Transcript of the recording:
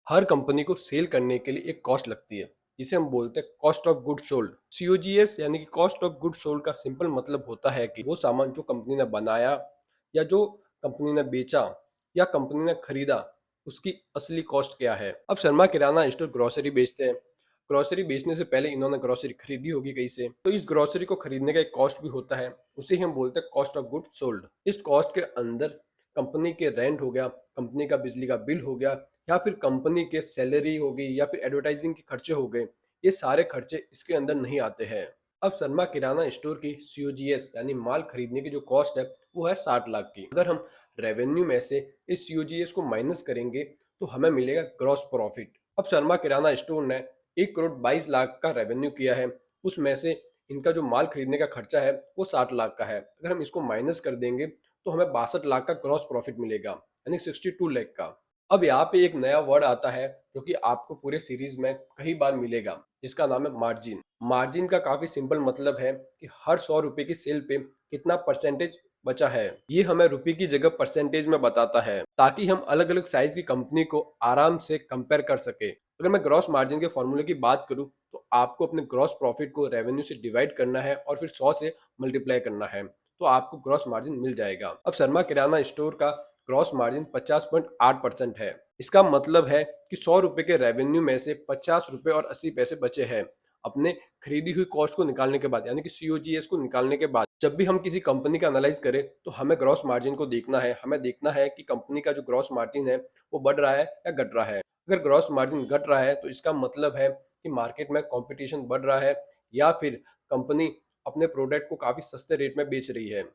हर company को cell करने के लिए एक कॉस्ट लगती है जिसे हम बोलते हैं cost of good sold. COGS यानी कि कॉस्ट ऑफ गुड सोल्ड का सिंपल मतलब होता है कि वो सामान जो कंपनी ने बनाया या जो कंपनी ने बेचा या कंपनी ने खरीदा उसकी असली कॉस्ट क्या है। अब शर्मा किराना स्टोर ग्रोसरी बेचते हैं। ग्रोसरी बेचने से पहले इन्होंने ग्रोसरी खरीदी होगी कहीं से, तो इस ग्रोसरी को खरीदने का एक कॉस्ट भी होता है, उसे ही हम बोलते हैं कॉस्ट ऑफ गुड सोल्ड। इस कॉस्ट के अंदर कंपनी के रेंट हो गया, कंपनी का बिजली का बिल हो गया, या फिर कंपनी के सैलरी हो गई, या फिर एडवर्टाइजिंग के खर्चे हो गए, ये सारे खर्चे इसके अंदर नहीं आते हैं। अब शर्मा किराना स्टोर की सीओजीएस यानी माल खरीदने की जो कॉस्ट है वो है 60 लाख की। अगर हम रेवेन्यू में से इस सीओजीएस को माइनस करेंगे तो हमें मिलेगा ग्रॉस प्रॉफिट। अब शर्मा किराना स्टोर ने 1 करोड़ 22 लाख का रेवेन्यू किया है, उसमें से इनका जो माल खरीदने का खर्चा है वो 60 लाख का है। अगर हम इसको माइनस कर देंगे तो हमें 62 लाख का ग्रॉस प्रॉफिट मिलेगा, यानी 62 लाख का। अब यहाँ पे एक नया वर्ड आता है जो कि आपको पूरे सीरीज में कई बार मिलेगा, जिसका नाम है मार्जिन। मार्जिन का काफी सिंपल मतलब है कि हर 100 रुपए की सेल पे कितना परसेंटेज बचा है। ये हमें रुपए की जगह परसेंटेज में बताता है ताकि हम अलग अलग साइज की कंपनी को आराम से कंपेयर कर सके। अगर मैं ग्रॉस मार्जिन के फॉर्मूले की बात करूं तो आपको अपने ग्रॉस प्रॉफिट को रेवेन्यू से डिवाइड करना है और फिर 100 से मल्टीप्लाई करना है, तो आपको ग्रॉस मार्जिन मिल जाएगा। अब शर्मा किराना स्टोर का ग्रॉस मार्जिन 50.8% है। इसका मतलब है कि 100 रुपए के रेवेन्यू में से 50 रुपए और 80 पैसे बचे हैं अपने खरीदी हुई कॉस्ट को निकालने के बाद, यानी कि सीओजीएस को निकालने के बाद। जब भी हम किसी कंपनी का एनालाइज करें तो हमें ग्रॉस मार्जिन को देखना है। हमें देखना है कि कंपनी का जो ग्रॉस मार्जिन है वो बढ़ रहा है या घट रहा है। अगर ग्रॉस मार्जिन घट रहा है तो इसका मतलब है कि मार्केट में कंपटीशन बढ़ रहा है, या फिर कंपनी अपने प्रोडक्ट को काफी सस्ते रेट में बेच रही है।